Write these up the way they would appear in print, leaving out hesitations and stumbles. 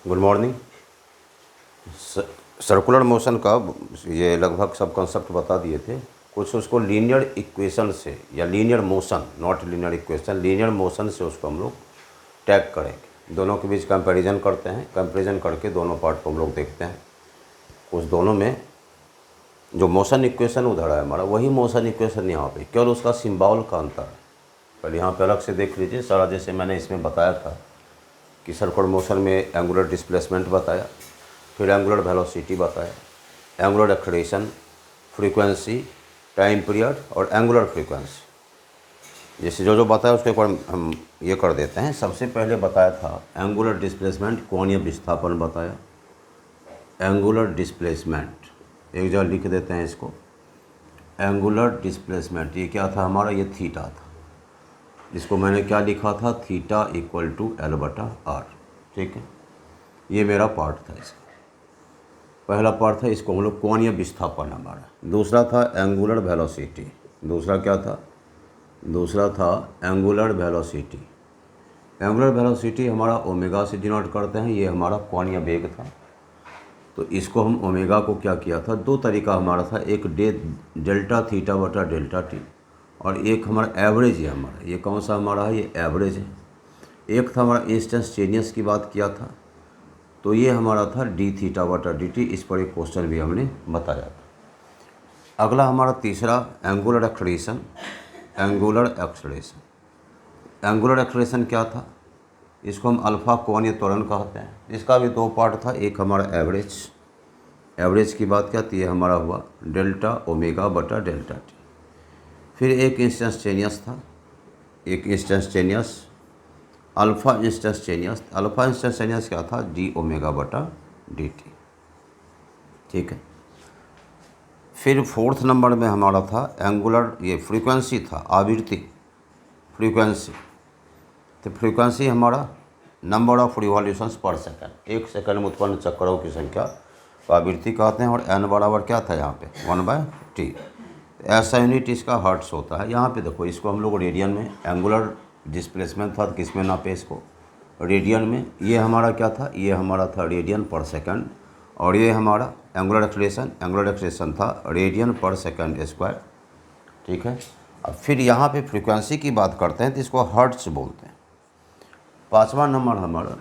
Good morning. Circular motion का ये लगभग सब कॉन्सेप्ट बता दिए थे। कुछ उसको लीनियर इक्वेशन से या linear motion, not linear equation, linear motion से उसको हम लोग टैग करेंगे। दोनों के बीच कंपैरिजन करते हैं, कंपैरिजन करके दोनों पार्ट को हम लोग देखते हैं। उस दोनों में जो मोशन इक्वेशन उधर है हमारा, वही मोशन इक्वेशन यहाँ पे, केवल उसका सिंबल का अंतर है। पहले यहाँ पे अलग से देख लीजिए सारा, जैसे मैंने इसमें बताया था कि सर्कुलर मोशन में एंगुलर डिस्प्लेसमेंट बताया, फिर एंगुलर वेलोसिटी बताया, angular acceleration, frequency, time period और एंगुलर फ्रीक्वेंसी। जैसे जो जो बताया उसको एक बार हम ये कर देते हैं। सबसे पहले बताया था एंगुलर डिस्प्लेसमेंट, कोणीय विस्थापन बताया। एंगुलर डिस्प्लेसमेंट एक जगह लिख देते हैं इसको, एंगुलर डिस्प्लेसमेंट ये क्या था हमारा, ये थीटा था। इसको मैंने क्या लिखा था, थीटा इक्वल टू L/R। ठीक है, ये मेरा पार्ट था। इसका पहला पार्ट था, इसको हम लोग कोणीय विस्थापन हमारा। दूसरा था एंगुलर वेलोसिटी। दूसरा क्या था, दूसरा था एंगुलर वेलोसिटी। एंगुलर वेलोसिटी हमारा ओमेगा से डिनोट करते हैं, ये हमारा कोणीय वेग था। तो इसको हम ओमेगा को क्या किया था, दो तरीका हमारा था, एक डेल्टा थीटा बटा डेल्टा टी, और एक हमारा एवरेज है। हमारा ये कौन सा हमारा है, ये एवरेज है। एक था हमारा इंस्टेंटेनियस की बात किया था, तो ये हमारा था डी थीटा बटा डी टी। इस पर एक क्वेश्चन भी हमने बताया था। अगला हमारा तीसरा angular acceleration. Angular acceleration, angular acceleration क्या था, इसको हम अल्फ़ा कोणीय त्वरण कहते हैं। इसका भी दो पार्ट था, एक हमारा एवरेज, एवरेज की बात क्या थी, ये हमारा हुआ डेल्टा ओमेगा बटा डेल्टा टी। फिर एक इंस्टेंटेनियस था, एक instantaneous alpha instantaneous. Alpha instantaneous क्या था, डी ओमेगा बटा डी टी। ठीक है। फिर फोर्थ नंबर में हमारा था एंगुलर, ये फ्रीक्वेंसी था, आवृत्ति फ्रीक्वेंसी। तो फ्रीक्वेंसी हमारा नंबर ऑफ रिवॉल्यूशंस पर सेकंड, एक सेकंड में उत्पन्न चक्करों की संख्या को आवृत्ति कहते हैं। और एन बराबर क्या था यहाँ पे, 1/t। ऐसा यूनिट इसका हर्ट्स होता है। यहाँ पे देखो, इसको हम लोग रेडियन में, एंगुलर डिस्प्लेसमेंट था तो किस में नापे, इसको रेडियन में। ये हमारा क्या था, ये हमारा था रेडियन पर सेकंड। और ये हमारा एंगुलर एक्सेलरेशन, एंगुलर एक्सेलरेशन था रेडियन पर सेकंड स्क्वायर। ठीक है। अब फिर यहाँ पे फ्रीक्वेंसी की बात करते हैं तो इसको हर्ट्स बोलते हैं। पाँचवा नंबर हमारा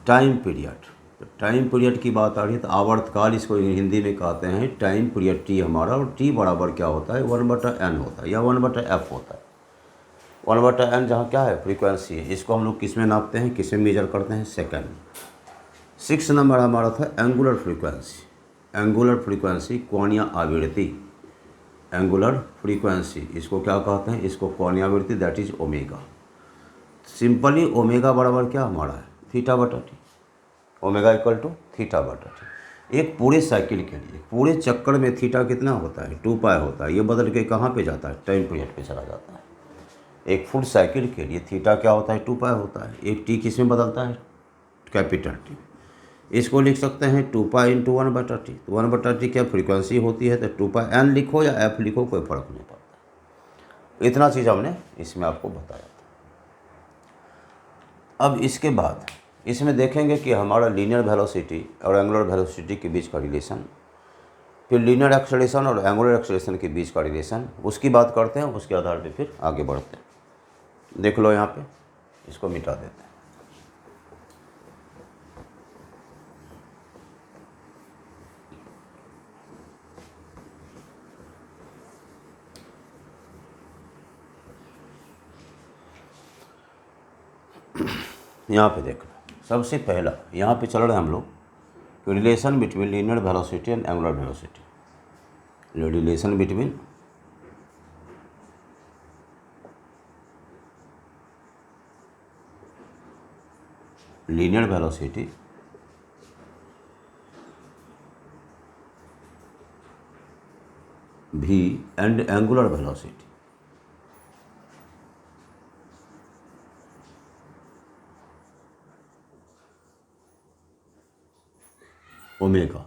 टाइम पीरियड। तो टाइम पीरियड की बात आ रही है तो आवर्तकाल इसको हिंदी में कहते हैं टाइम पीरियड टी हमारा। और टी बराबर क्या होता है, 1/n होता है या 1/f होता है। 1/n जहाँ क्या है, फ्रीक्वेंसी है। इसको हम लोग किस में नापते हैं, किस में मेजर करते हैं, सेकंड। 6 नंबर हमारा था एंगुलर फ्रीक्वेंसी। एंगुलर फ्रीक्वेंसी कोणीय आवृत्ति, एंगुलर फ्रीक्वेंसी इसको क्या कहते हैं, इसको कोणीय आवृत्ति, that is omega. Simply omega बराबर क्या हमारा है, थीटा बटा t. Omega equal to theta बटा टी। एक पूरे साइकिल के लिए, पूरे चक्कर में थीटा कितना होता है, 2π होता है। ये बदल के कहाँ पे जाता है, टाइम पीरियड पे चला जाता है। एक फुल साइकिल के लिए थीटा क्या होता है, 2π होता है। एक टी किस में बदलता है, कैपिटल टी। इसको लिख सकते हैं 2π × 1/t। तो 1/t क्या फ्रीक्वेंसी होती है, तो 2πn लिखो या f लिखो, कोई फ़र्क नहीं पड़ता। इतना चीज़ हमने इसमें आपको बताया था। अब इसके बाद इसमें देखेंगे कि हमारा लीनियर वेलोसिटी और एंगुलर वेलोसिटी के बीच का रिलेशन, फिर लीनियर एक्सेलरेशन और एंगुलर एक्सेलरेशन के बीच का रिलेशन, उसकी बात करते हैं। उसके आधार पे फिर आगे बढ़ते हैं। देख लो यहाँ पे, इसको मिटा देते हैं। यहाँ पे देख लो, सबसे पहला यहाँ पे चल रहे हैं हम लोग relation between linear velocity and angular velocity. Relation between linear velocity v and angular velocity. Omega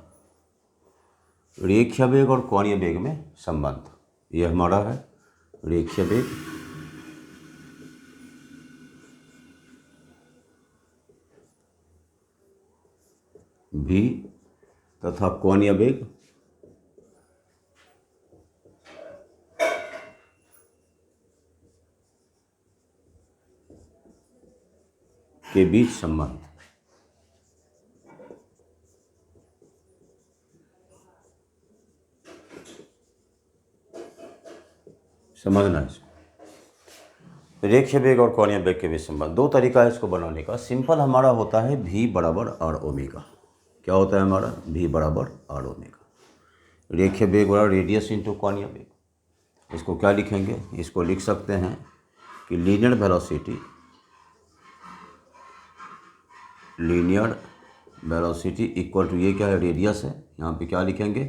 रेखीय वेग और कोणीय वेग में संबंध, ये हमारा है रेखीय वेग भी तथा कोणीय वेग के बीच संबंध। समझना इसको, रेखीय वेग और कोणीय वेग के बीच संबंध। दो तरीका है इसको बनाने का। सिंपल हमारा होता है v बराबर आर ओमेगा। क्या होता है हमारा? v बराबर आर ओमेगा। रेखीय वेग बराबर रेडियस इंटू कोणीय वेग। इसको क्या लिखेंगे? इसको लिख सकते हैं कि लीनियर वेलोसिटी इक्वल टू, ये क्या है? रेडियस है। यहाँ पे क्या लिखेंगे?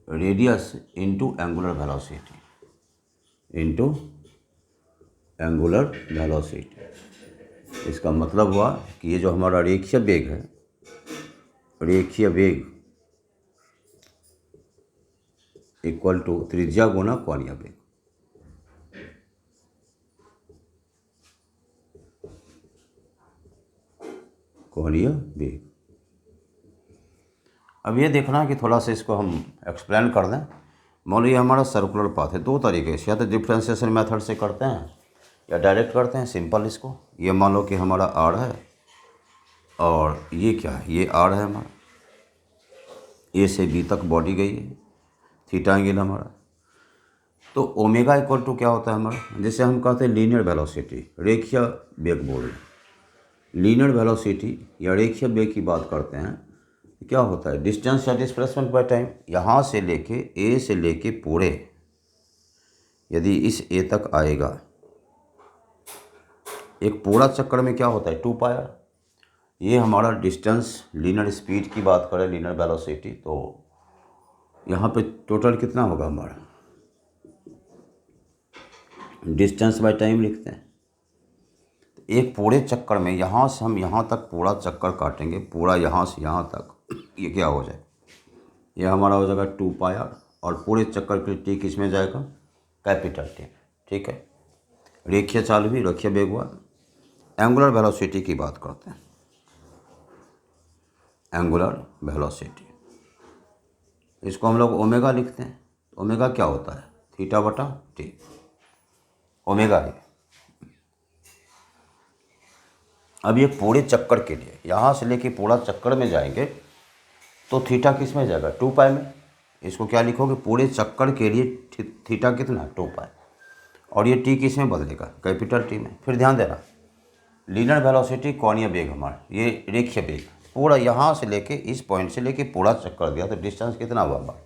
Radius into angular velocity. इसका मतलब हुआ कि ये जो हमारा रेखीय वेग है, रेखीय वेग इक्वल टू त्रिज्या गुना कोणीय वेग। कोणीय वेग। अब ये देखना है कि थोड़ा सा इसको हम एक्सप्लेन कर दें। मान लो ये हमारा सर्कुलर पाथ है। दो तरीके से, या तो डिफ्रेंशिएशन मेथड से करते हैं या डायरेक्ट करते हैं। सिंपल इसको, ये मान लो कि हमारा आर है और ये क्या है? ये आर है हमारा। ए से बी तक बॉडी गई है, थीटा एंगल हमारा। तो ओमेगा इक्वल टू क्या होता है हमारा? जैसे हम कहते हैं लीनियर वेलोसिटी, रेखीय वेग बोल रहे हैं। लीनियर वेलोसिटी या रेखीय वेग की बात करते हैं, क्या होता है? डिस्टेंस या डिस्प्लेसमेंट बाय टाइम। यहाँ से लेके ए से लेके पूरे, यदि इस ए तक आएगा, एक पूरा चक्कर में क्या होता है? 2 पाई। ये हमारा डिस्टेंस, लीनियर स्पीड की बात करें, लीनियर वेलोसिटी, तो यहाँ पे टोटल कितना होगा हमारा? डिस्टेंस बाय टाइम लिखते हैं। एक पूरे चक्कर में यहाँ से हम यहाँ तक पूरा चक्कर काटेंगे, पूरा यहाँ से यहाँ तक, ये क्या हो जाए? ये हमारा हो जाएगा 2 पाई आर। और पूरे चक्कर के टी किस में जाएगा? Capital T. ठीक है, रेखीय चाल भी, रेखीय वेग हुआ। एंगुलर वेलोसिटी की बात करते हैं। एंगुलर वेलोसिटी, इसको हम लोग ओमेगा लिखते हैं। ओमेगा क्या होता है? थीटा बटा टी। ओमेगा है। अब ये पूरे चक्कर के लिए यहाँ से लेके पूरा चक्कर में जाएंगे तो थीटा किस में जाएगा? 2 पाई में। इसको क्या लिखोगे? पूरे चक्कर के लिए थीटा कितना? 2 पाई। और ये टी किस में बदलेगा? कैपिटल टी में। फिर ध्यान देना, लीनियर वेलोसिटी कोणीय वेग हमारा, ये रेखीय वेग, पूरा यहाँ से लेके इस पॉइंट से लेके पूरा चक्कर दिया तो डिस्टेंस कितना हुआ हमारा?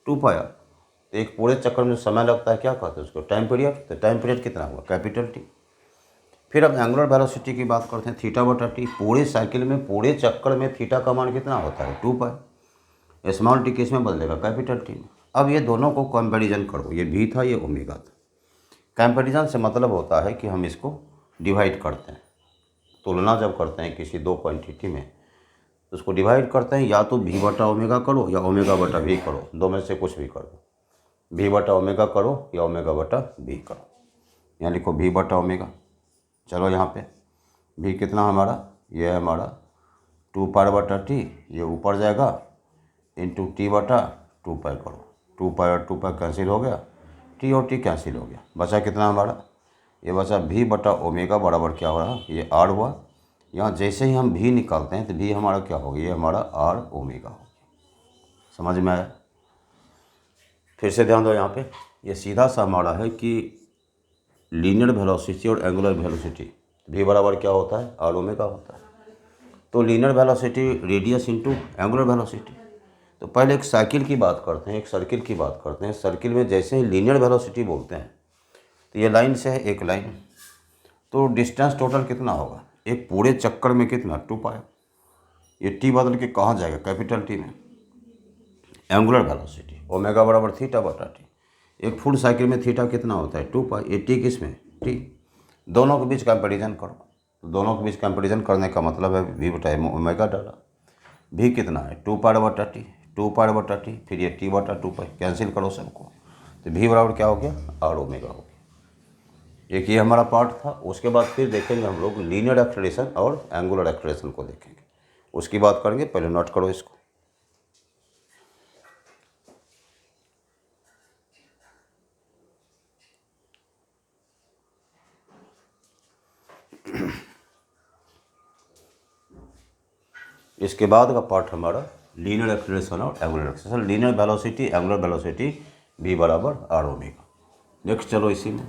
2 पाई। तो एक पूरे चक्कर में समय लगता है, क्या कहते हैं उसको? Time period. तो टाइम पीरियड कितना हुआ? Capital T. फिर अब एंगुलर वेलोसिटी की बात करते हैं, थीटा बटा टी। पूरे साइकिल में, पूरे चक्कर में थीटा का मान कितना होता है? 2 पाई। स्मॉल टी किस में बदलेगा? कैपिटल टी में। अब ये दोनों को कंपैरिजन करो, ये भी था, ये ओमेगा था। कंपैरिजन से मतलब होता है कि हम इसको डिवाइड करते हैं। तुलना जब करते हैं किसी दो क्वांटिटी में तो उसको डिवाइड करते हैं, या तो भी बटा ओमेगा करो या ओमेगा बटा भी करो, दो में से कुछ भी करो। भी बटा ओमेगा करो या ओमेगा बटा भी करो। यहाँ लिखो भी बटा ओमेगा। चलो यहाँ पे भी कितना हमारा? ये है हमारा 2 पाई बटा टी, ये ऊपर जाएगा, इंटू टी बटा 2 पाई करो। 2 पाई और 2 पाई कैंसिल हो गया, टी और टी कैंसिल हो गया, बचा कितना हमारा? ये बचा भी बटा ओमेगा बराबर क्या हो रहा? ये आर हुआ। यहाँ जैसे ही हम भी निकालते हैं तो भी हमारा क्या होगा? ये हमारा आर ओमेगा होगा। समझ में आया? फिर से ध्यान दो यहाँ पे, ये सीधा सा हमारा है कि लीनियर वेलोसिटी और एंगुलर वेलोसिटी, भी बराबर क्या होता है? आर ओमेगा होता है। तो linear velocity radius into angular velocity. तो पहले एक साइकिल की बात करते हैं, एक सर्किल की बात करते हैं। सर्किल में जैसे ही लीनियर वेलोसिटी बोलते हैं तो ये लाइन से है एक लाइन, तो डिस्टेंस टोटल कितना होगा? एक पूरे चक्कर में कितना? 2 पाई। ये टी बदल के कहाँ जाएगा? कैपिटल टी में। एंगुलर वेलोसिटी ओमेगा बराबर थीटा बटा टी। एक फुल साइकिल में थीटा कितना होता है? 2 पाई। ये टी किस में? टी। दोनों के बीच कंपैरिजन करो, तो दोनों के बीच कंपैरिजन करने का मतलब है वी बटा ओमेगा डाला। भी कितना है? 2 पाई बटा टी, 2 पाई बटा टी, फिर ये टी बटा 2 पाई, कैंसिल करो सबको, तो भी बराबर क्या हो गया? आर ओमेगा हो गया। एक ये हमारा पार्ट था। उसके बाद फिर देखेंगे हम लोग लीनियर एक्सेलरेशन और एंगुलर एक्सेलरेशन को देखेंगे। उसकी बात करेंगे, पहले नोट करो इसको। इसके बाद का पार्ट हमारा लीनियर एक्सेलरेशन और angular acceleration. Linear velocity, angular velocity v बराबर आर ओमेगा। नेक्स्ट चलो इसी में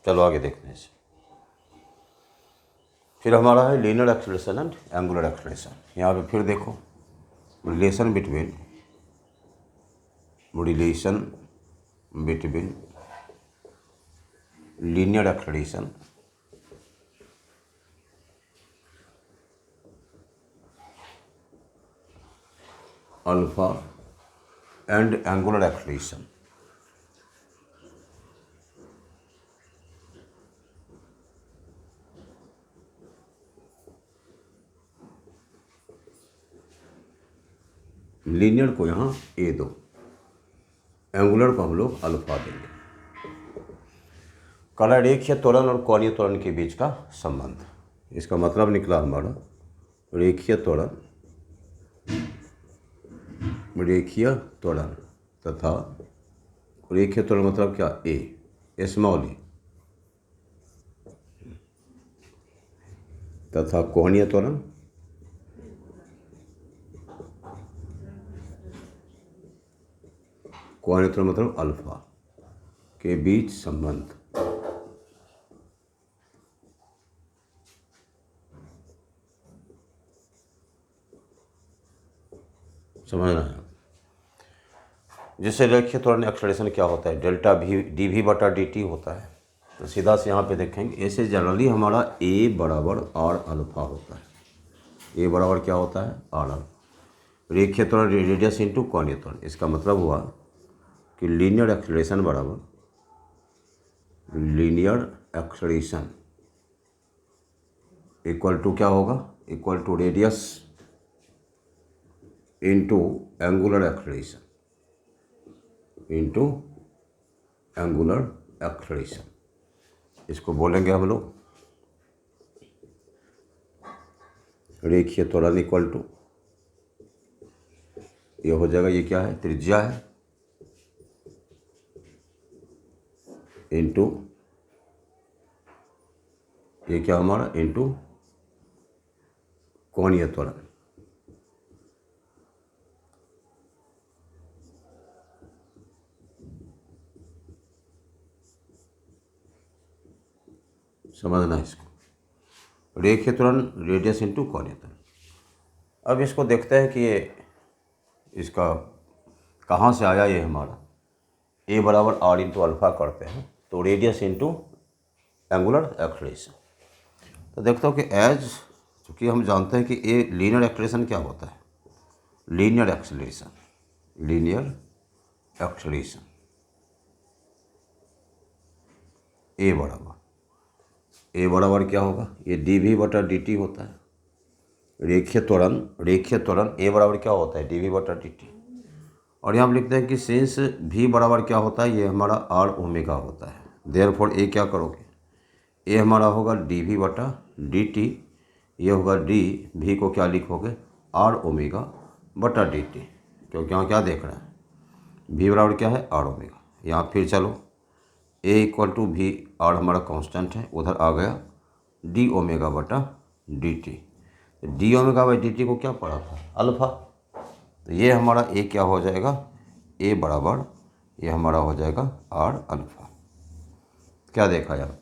चलो आगे देखते हैं इसे। फिर हमारा है linear acceleration and angular acceleration. यहाँ पे फिर देखो relation between linear acceleration alpha and angular acceleration. Linear को यहाँ ए दो, एंगुलर को हम लोग अल्फा देंगे। कला रेखीय त्वरण और कोणीय त्वरण के बीच का संबंध। इसका मतलब निकला हमारा रेखीय त्वरण तथा रेखीय त्वरण मतलब क्या, ए स्मॉल ए, तथा कोणीय त्वरण मतलब अल्फा के बीच संबंध। समझ रहे हैं? जिससे रेखीय त्वरण एक्सेलरेशन क्या होता है, डेल्टा भी डी वी बटा डी टी होता है। तो सीधा से यहाँ पे देखेंगे, ऐसे जनरली हमारा ए बराबर आर अल्फा होता है। ए बराबर क्या होता है, आर अल्फा। रेखीय त्वरण रेडियस इंटू कोणीय त्वरण। इसका मतलब हुआ कि लीनियर एक्सेलरेशन बराबर लीनियर एक्सेलरेशन इक्वल टू क्या होगा, equal to radius into angular acceleration इसको बोलेंगे हम लोग रेखीय त्वरण इक्वल टू, ये हो जाएगा, ये क्या है, त्रिज्या है, इंटू ये क्या हमारा, इंटू कोणीय त्वरण। समझना इसको, रेखीय त्वरण रेडियस इंटू कोणीय त्वरण। अब इसको देखते हैं कि ये इसका कहाँ से आया। ये हमारा ए बराबर आर इंटू अल्फा करते हैं तो रेडियस इंटू एंगुलर एक्सेलरेशन। तो देखते हो कि एज चूँकि हम जानते हैं कि ए लीनियर एक्सेलरेशन क्या होता है, लीनियर एक्सेलरेशन ए बराबर क्या होगा, ये डी वी बटा डी टी होता है। रेखीय त्वरण ए बराबर क्या होता है, डी वी बटा डी टी। और यहाँ हम लिखते हैं कि सिंस भी बराबर क्या होता है, ये हमारा आर ओमेगा होता है। देयरफॉर ए क्या करोगे, ए हमारा होगा डी वी बटा डी टी, ये होगा डी भी को क्या लिखोगे, आर ओमेगा बटा डी टी, क्योंकि यहाँ क्या देख रहा है, भी बराबर क्या है, आर ओमेगा। यहाँ फिर चलो ए इक्वल टू भी, आर हमारा कांस्टेंट है, उधर आ गया डी ओमेगा बटा D T. D omega by D T को क्या पढ़ा था, अल्फा। तो ये हमारा ए क्या हो जाएगा, ए बराबर ये हमारा हो जाएगा आर अल्फा। क्या देखा यार,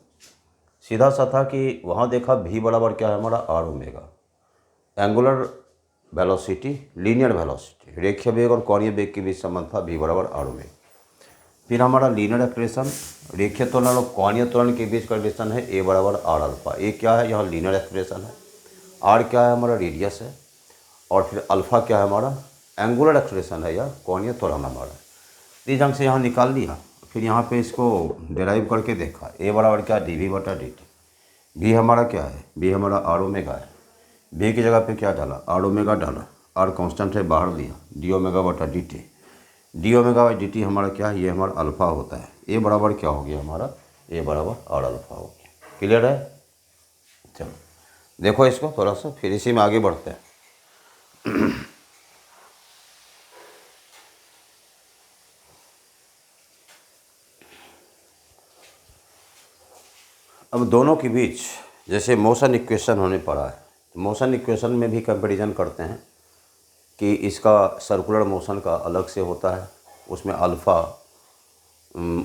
सीधा सा था कि वहाँ देखा भी बराबर क्या है हमारा R omega. Angular velocity, linear velocity, रेखीय वेग और कोणीय वेग के बीच संबंध था, भी बराबर आर ओमेगा। फिर हमारा लीनियर एक्सेलरेशन, रेखीय त्वरण और कोणीय त्वरण के बीच का रिलेशन है, ए बराबर आर अल्फा। ए क्या है, यहाँ लीनियर एक्सेलरेशन है, आर क्या है हमारा रेडियस है, और फिर अल्फा क्या है हमारा एंगुलर एक्सेलरेशन है या कोणीय त्वरण हमारा। तीन अंक से यहाँ निकाल लिया, फिर यहाँ पे इसको डिराइव करके देखा, ए बराबर क्या, डी वी बटा डी टी। बी हमारा क्या है, बी हमारा आर ओमेगा है। बी की जगह पे क्या डाला, आर ओमेगा डाला, आर कांस्टेंट है बाहर दिया, डी ओमेगा बटा D T. D omega by D T हमारा क्या है, ये हमारा अल्फ़ा होता है। ए बराबर क्या हो गया हमारा, ए बराबर आर अल्फ़ा हो गया। क्लियर है। चलो देखो इसको थोड़ा सा, फिर इसी में आगे बढ़ते हैं। अब दोनों के बीच जैसे मोशन इक्वेशन होने पड़ा है, तो मोशन इक्वेशन में भी कंपैरिजन करते हैं कि इसका सर्कुलर मोशन का अलग से होता है, उसमें अल्फ़ा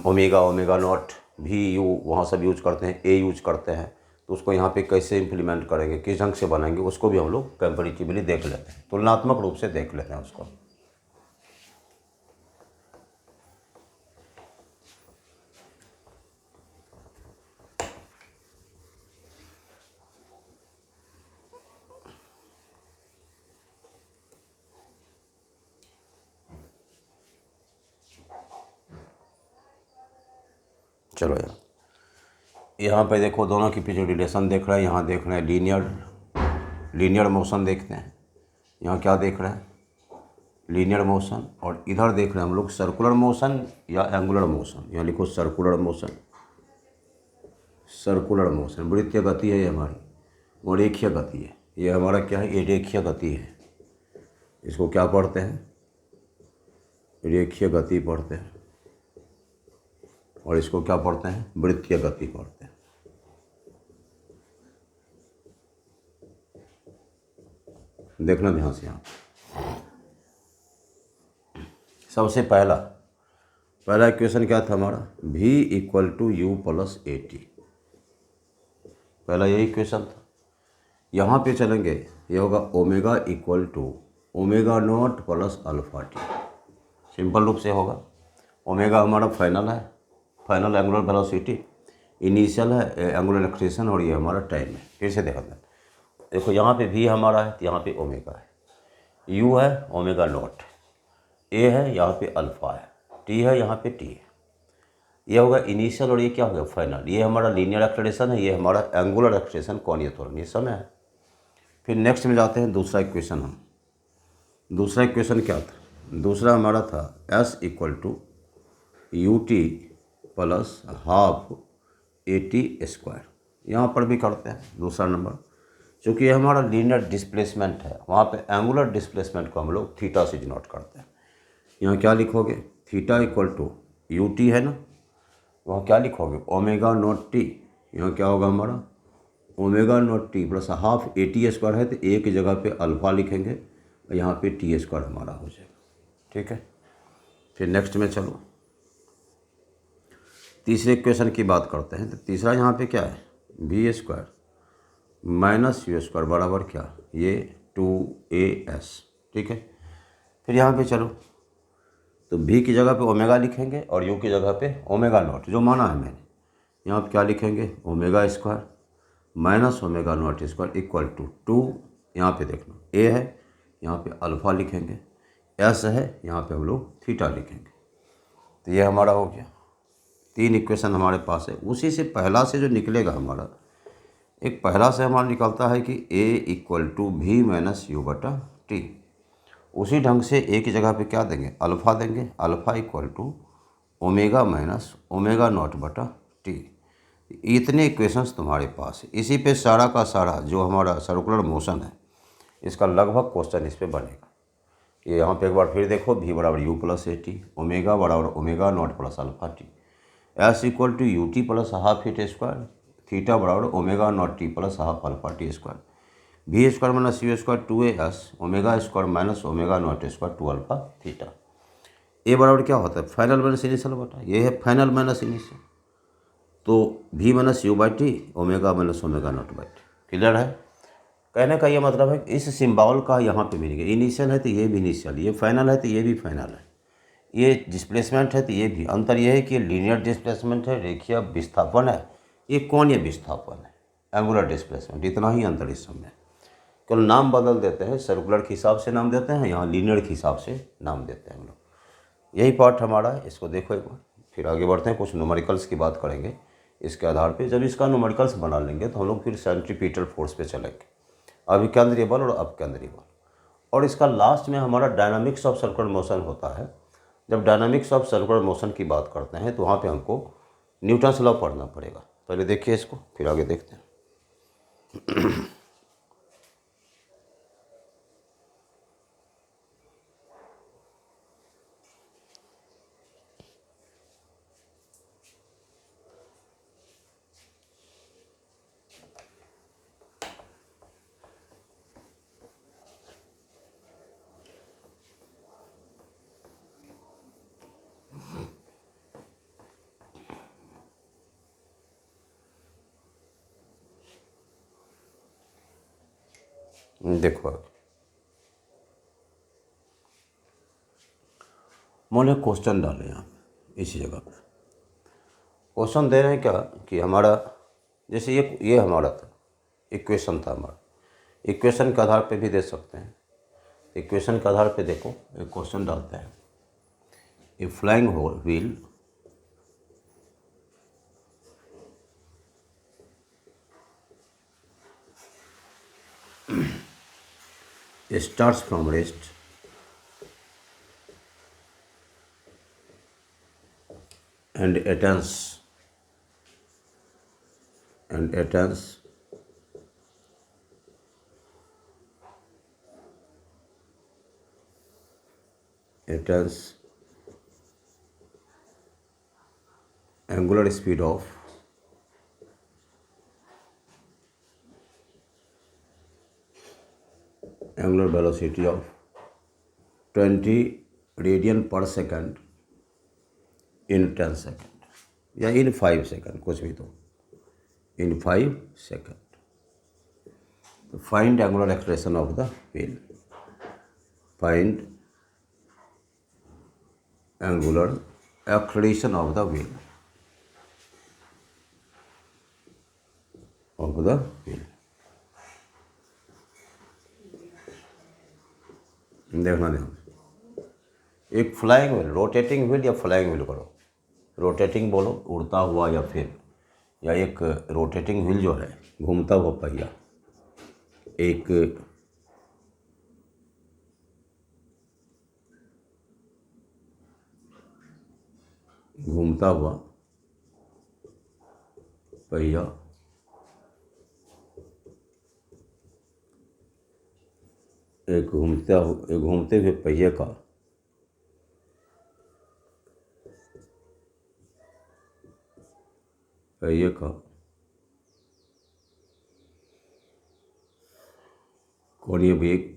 ओमेगा ओमेगा नॉट भी यू वहाँ सब यूज करते हैं, ए यूज करते हैं। तो उसको यहाँ पे कैसे इम्प्लीमेंट करेंगे, किस ढंग से बनाएंगे, उसको भी हम लोग कंपैरेटिवली देख लेते हैं, तुलनात्मक रूप से देख लेते हैं उसको। चलो यार, यहाँ पे देखो दोनों के पीछे रिलेशन देख रहे हैं, यहाँ देख रहे हैं लीनियर मोशन देखते हैं। यहाँ क्या देख रहे हैं, लीनियर मोशन, और इधर देख रहे हैं हम लोग सर्कुलर मोशन या एंगुलर मोशन। यहाँ लिखो सर्कुलर मोशन, सर्कुलर मोशन वृत्तीय गति है ये हमारी, और रेखीय गति है। ये हमारा क्या है, ये रेखीय गति है। इसको क्या पढ़ते हैं, रेखीय गति पढ़ते हैं, और इसको क्या पढ़ते हैं, वृत्तीय गति पढ़ते हैं। देखना ध्यान से। यहाँ सबसे पहला इक्वेशन क्या था हमारा, v equal to u plus a t, पहला यही इक्वेशन था। यहाँ पे चलेंगे, ये होगा omega equal to omega not plus alpha t. Simple रूप से होगा, ओमेगा हमारा फाइनल है, फाइनल एंगुलर वेलोसिटी, इनिशियल है एंगुलर एक्सेलरेशन, और ये हमारा टाइम है। फिर से देखो यहाँ पे v हमारा है, तो यहाँ पे ओमेगा है, u है ओमेगा नॉट, a है यहाँ पे अल्फ़ा है, t है यहाँ पे t है। ये होगा इनिशियल और ये क्या होगा फाइनल। ये हमारा लीनियर एक्सेलरेशन है, ये हमारा एंगुलर एक्सेलरेशन कोणीय त्वरण, ये समय है। फिर नेक्स्ट में जाते हैं दूसरा इक्वेशन। हम दूसरा इक्वेशन क्या था, दूसरा हमारा था s equal to u t plus half a t square. यहाँ पर भी करते हैं दूसरा नंबर, चूँकि ये हमारा लीनियर डिस्प्लेसमेंट है, वहाँ पे एंगुलर डिस्प्लेसमेंट को हम लोग थीटा से डिनोट करते हैं। यहाँ क्या लिखोगे, theta equal to u t है ना, वहाँ क्या लिखोगे ओमेगा नॉट टी। यहाँ क्या होगा हमारा omega naught t plus half a t square है, तो ए की जगह पे अल्फ़ा लिखेंगे, और यहाँ पे टी स्क्वायर हमारा हो जाएगा। ठीक है। फिर नेक्स्ट में चलो तीसरे इक्वेशन की बात करते हैं। तो तीसरा यहाँ पे क्या है, v square minus u square बराबर क्या, ये 2as। ठीक है। फिर यहाँ पे चलो, तो v की जगह पे ओमेगा लिखेंगे और u की जगह पे ओमेगा नॉट, जो माना है मैंने। यहाँ पे क्या लिखेंगे, omega square minus omega not square equal to 2, यहाँ पे देखना a है, यहाँ पे अल्फ़ा लिखेंगे, s है, यहाँ पे हम लोग थीटा लिखेंगे। तो ये हमारा हो गया, तीन इक्वेशन हमारे पास है। उसी से पहला से जो निकलेगा हमारा, एक पहला से हमारा निकलता है कि a equal to v minus u बटा टी। उसी ढंग से a की जगह पे क्या देंगे, अल्फ़ा देंगे, alpha equal to omega minus omega not बटा टी। इतने इक्वेशंस तुम्हारे पास है। इसी पे सारा का सारा जो हमारा सर्कुलर मोशन है, इसका लगभग क्वेश्चन इस पे बनेगा। ये यहाँ पे एक बार फिर देखो, v बराबर u plus a t, omega बराबर omega not plus alpha t, s equal to u t plus half it square, theta बराबर omega naught t plus half alpha t square, v square minus u square 2as omega square minus omega not square 2 alpha theta. A बराबर क्या होता है, final minus initial बटा, ये है final minus initial, तो v minus you by T omega minus omega not by T. Clear है। कहने का ये मतलब है कि इस सिंबल का यहाँ पे मीनिंग है, इनिशियल है तो ये भी इनिशियल, ये फाइनल है तो ये भी फाइनल है, ये डिस्प्लेसमेंट है तो ये भी। अंतर ये है कि लीनियर डिस्प्लेसमेंट है, रेखीय विस्थापन है, ये कोणीय विस्थापन है, एंगुलर डिस्प्लेसमेंट। इतना ही अंतर इस समय, केवल नाम बदल देते हैं, सर्कुलर के हिसाब से नाम देते हैं, यहाँ लीनियर के हिसाब से नाम देते हैं हम लोग। यही पार्ट हमारा है, इसको देखो एक बार। फिर आगे बढ़ते हैं, कुछ न्यूमेरिकल्स की बात करेंगे इसके आधार पे। जब इसका न्यूमेरिकल्स बना लेंगे तो हम लोग फिर सेंट्रीपिटल फोर्स पे चलेंगे, अभिकेंद्रीय बल और अपकेंद्रीय बल। और इसका लास्ट में हमारा डायनामिक्स ऑफ सर्कुलर मोशन होता है। जब डायनामिक्स ऑफ सर्कुलर मोशन की बात करते हैं तो वहाँ पे हमको न्यूटन्स लॉ पढ़ना पड़ेगा। पहले देखिए इसको, फिर आगे देखते हैं। देखो मैंने क्वेश्चन डाले यहाँ इसी जगह पर। क्वेश्चन दे रहे हैं क्या कि हमारा, जैसे ये हमारा था, इक्वेशन था हमारा, इक्वेशन के आधार पे भी दे सकते हैं। इक्वेशन के आधार पे देखो एक क्वेश्चन डालते हैं, a flying wheel starts from rest and attains angular speed of angular velocity of 20 radian पर सेकंड इन 10 सेकंड या इन 5 सेकंड, कुछ भी तो, इन 5 सेकंड। तो find angular acceleration of the wheel, find angular acceleration of the wheel, देखना ध्यान। एक flying wheel, rotating wheel या फ्लाइंग व्हील करो, रोटेटिंग बोलो उड़ता हुआ, या फिर या एक रोटेटिंग व्हील जो है घूमता हुआ पहिया, एक घूमता हुआ पहिया, एक घूमते हुए पहिए का कोणीय वेग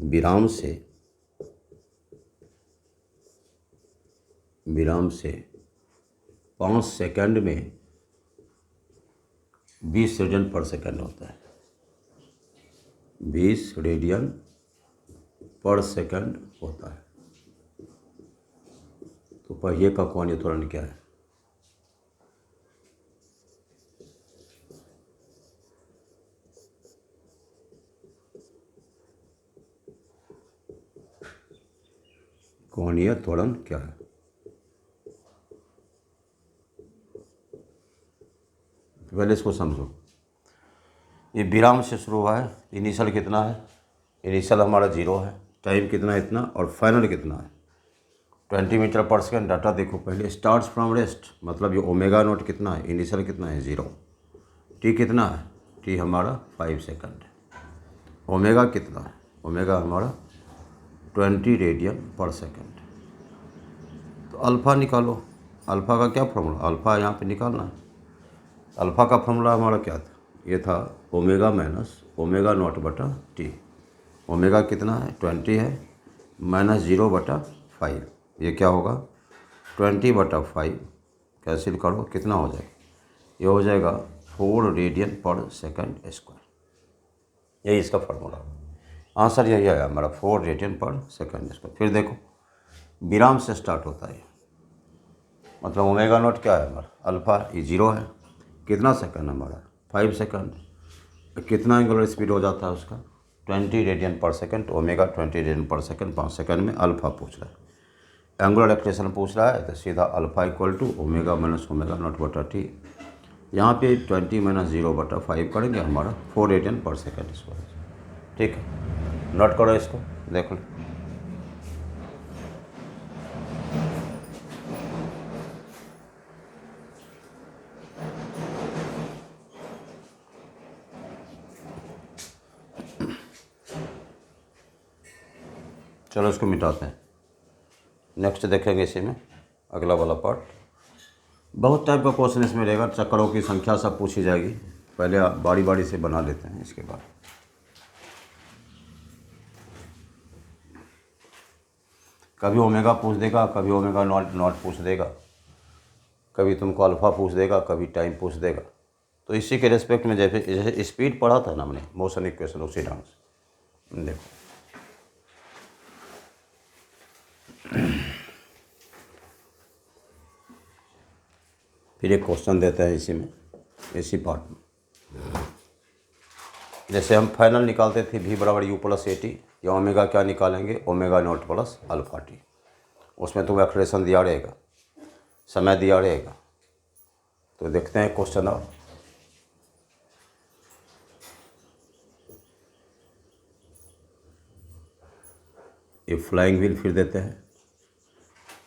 विराम से 5 सेकंड में 20 रेडियन पर सेकंड होता है। 20 रेडियन पर सेकंड होता है। तो पहिए का कोणीय त्वरण क्या है? कोणीय त्वरण क्या है? पहले इसको समझो। ये विराम से शुरू हुआ है, इनिशियल कितना है? इनिशियल हमारा 0 है, टाइम कितना है इतना, और फाइनल कितना है 20 मीटर पर सेकंड। डाटा देखो पहले, स्टार्ट्स फ्रॉम रेस्ट मतलब ये ओमेगा नॉट कितना है, इनिशियल कितना है 0, टी कितना है, टी हमारा 5 सेकंड है, ओमेगा कितना है, ओमेगा हमारा 20 रेडियन पर सेकंड। तो अल्फ़ा निकालो, अल्फ़ा का क्या फॉर्मूला, अल्फ़ा यहाँ पे निकालना है। अल्फ़ा का फॉर्मूला हमारा क्या था, ये था ओमेगा माइनस ओमेगा नॉट बटा टी। ओमेगा कितना है 20 है, माइनस 0/5, ये क्या होगा 20/5, कैंसिल करो कितना हो जाएगा, ये हो जाएगा 4 रेडियन पर सेकंड स्क्वायर। यही इसका फॉर्मूला, आंसर यही है हमारा 4 रेडियन पर सेकंड स्क्वायर। फिर देखो विराम से स्टार्ट होता है, मतलब ओमेगा नॉट क्या है हमारा, अल्फ़ा ये 0 है, कितना सेकंड हमारा 5 सेकंड, कितना एंगुलर स्पीड हो जाता है उसका 20 रेडियन पर सेकंड, ओमेगा 20 रेडियन पर सेकंड 5 सेकंड में, अल्फा पूछ रहा है। एंगुलर एक्सलेशन पूछ रहा है तो सीधा alpha equal to omega minus omega not बटा टी। यहाँ पे 20 माइनस 0/5 करेंगे, हमारा 4 रेडियन पर सेकंड इसको। ठीक है, नोट करो इसको, देख लो। चलो इसको मिटाते हैं, नेक्स्ट देखेंगे इसी में अगला वाला पार्ट। बहुत टाइप का क्वेश्चन इसमें रहेगा, चक्करों की संख्या सब पूछी जाएगी। पहले आप बारी बारी से बना लेते हैं, इसके बाद कभी ओमेगा पूछ देगा, कभी ओमेगा नॉट पूछ देगा, कभी तुमको अल्फ़ा पूछ देगा, कभी टाइम पूछ देगा। तो इसी के रेस्पेक्ट में जैसे स्पीड पढ़ा था ना हमने मोशन इक्वेशन, उसी ढंग से देखो। फिर एक क्वेश्चन देते हैं इसी में, इसी पार्ट में। जैसे हम फाइनल निकालते थे v बराबर u प्लस ए टी, या ओमेगा क्या निकालेंगे, omega naught plus alpha T. उसमें तो एक्सप्रेशन दिया रहेगा, समय दिया रहेगा। तो देखते हैं क्वेश्चन और ए फ्लाइंग व्हील फिर देते हैं।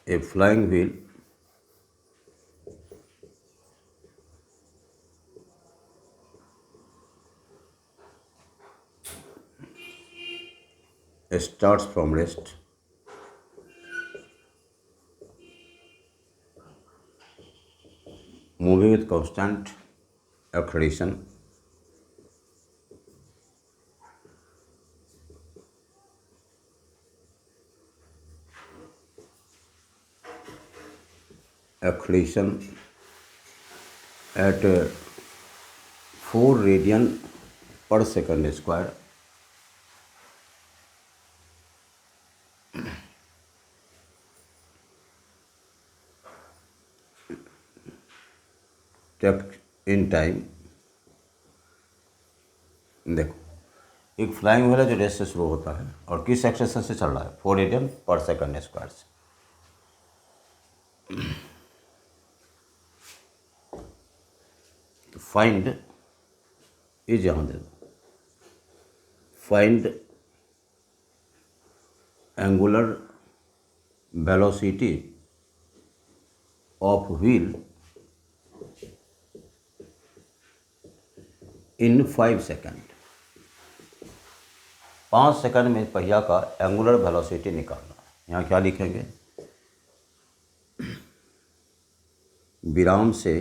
A flying wheel starts from rest moving with constant acceleration at 4 radian per second square kept in time। देखो, एक फ्लाइंग व्हील है जो रेस से शुरू होता है और किस एक्सेलेरेशन से चल रहा है, 4 रेडियन पर सेकंड स्क्वायर से। तो फाइंड इज यहाँ दे दो, find angular velocity of wheel in 5 second. 5 second में पहिया का एंगुलर वेलोसिटी निकालना। यहाँ क्या लिखेंगे, विराम से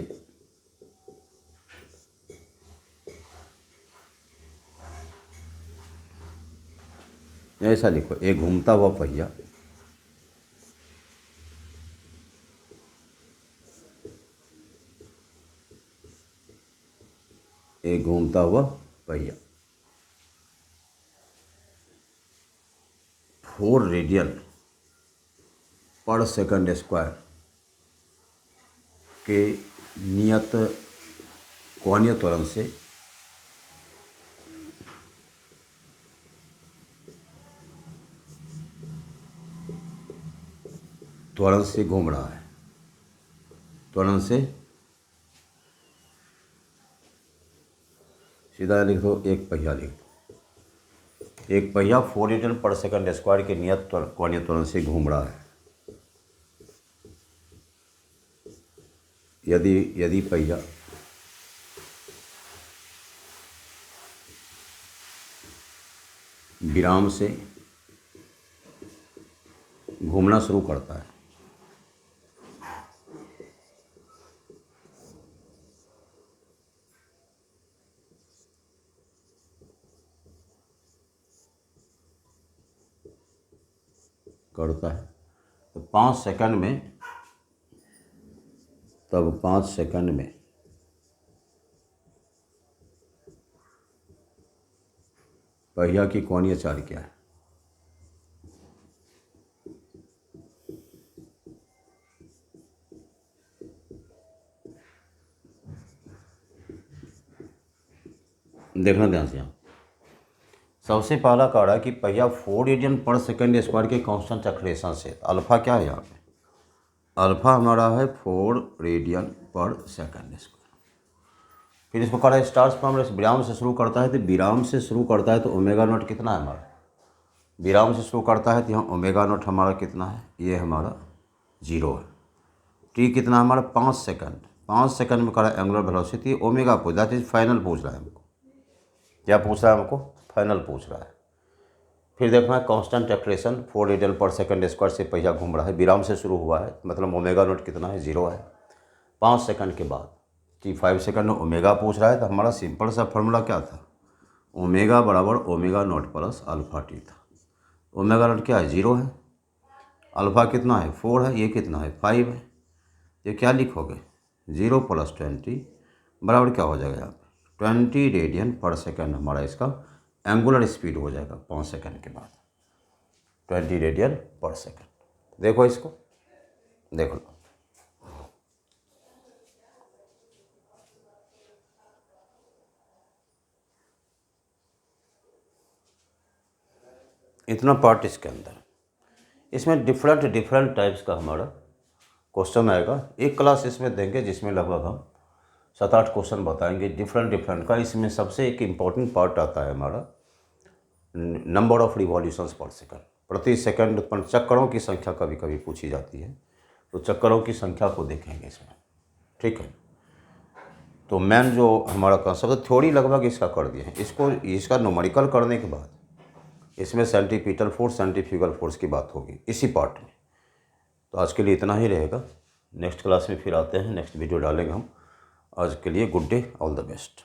ऐसा लिखो, एक घूमता हुआ पहिया एक घूमता हुआ पहिया 4 रेडियन पर सेकंड स्क्वायर के नियत कोणीय त्वरण से घूम रहा है। त्वरण से सीधा लिख दो, एक पहिया लिख दो। एक पहिया 4 रेडियन पर सेकंड स्क्वायर के नियत कोणीय त्वरण से घूम रहा है। यदि पहिया विराम से घूमना शुरू करता है, तो 5 सेकंड में, तब 5 सेकंड में पहिया की कोणीय चाल क्या है। देखना ध्यान से यहाँ, सबसे पहला कह रहा है कि पहिया 4 रेडियन पर सेकेंड स्क्वायर के कांस्टेंट एक्सेलरेशन से। अल्फा क्या है यहाँ पे? अल्फा हमारा है 4 रेडियन पर सेकेंड स्क्वायर। फिर इसको कह रहा है स्टार्स फॉर्म विराम से शुरू करता है, तो विराम से शुरू करता है तो ओमेगा नॉट कितना है हमारा? विराम से शुरू करता है तो यहाँ ओमेगा नॉट हमारा कितना है? ये हमारा 0 है। टी कितना हमारा? 5 सेकंड। 5 सेकंड में करा एंगुलर वेलोसिटी ओमेगा पूछ रहा है, फाइनल पूछ रहा है हमको। क्या पूछ रहा है हमको? फाइनल पूछ रहा है। फिर देखना है कांस्टेंट एक्सेलरेशन 4 रेडियन पर सेकंड स्क्वायर से पहिया घूम रहा है, विराम से शुरू हुआ है, मतलब ओमेगा नॉट कितना है? 0 है। 5 सेकंड के बाद टी 5 सेकंड में ओमेगा पूछ रहा है, तो हमारा सिंपल सा फॉर्मूला क्या था? ओमेगा बराबर omega not plus alpha T था। ओमेगा नॉट क्या है? 0 है। अल्फा कितना है? 4 है। ये कितना है? 5 है। ये क्या लिखोगे? 0 + 20 बराबर क्या हो जाएगा यहाँ पे? 20 रेडियन पर सेकंड हमारा इसका एंगुलर स्पीड हो जाएगा 5 सेकंड के बाद। 20 रेडियन पर सेकंड। देखो इसको, देख लो। इतना पार्ट इसके अंदर। इसमें डिफरेंट टाइप्स का हमारा क्वेश्चन आएगा। एक क्लास इसमें देंगे जिसमें लगभग हम 7-8 क्वेश्चन बताएंगे डिफरेंट का। इसमें सबसे एक इम्पॉर्टेंट पार्ट आता है हमारा नंबर ऑफ रिवॉल्यूशंस पर सेकंड। प्रति सेकंड उत्पन्न चक्करों की संख्या कभी कभी पूछी जाती है, तो चक्करों की संख्या को देखेंगे इसमें। ठीक है, तो मेन जो हमारा कंसेप्ट थ्योरी लगभग इसका कर दिए हैं। इसका न्यूमेरिकल करने के बाद इसमें सेंट्रीपिटल फोर्स, सेंट्रीफ्यूगल फोर्स की बात होगी इसी पार्ट में। तो आज के लिए इतना ही रहेगा। नेक्स्ट क्लास में फिर आते हैं, नेक्स्ट वीडियो डालेंगे हम। आज के लिए good day, all the best.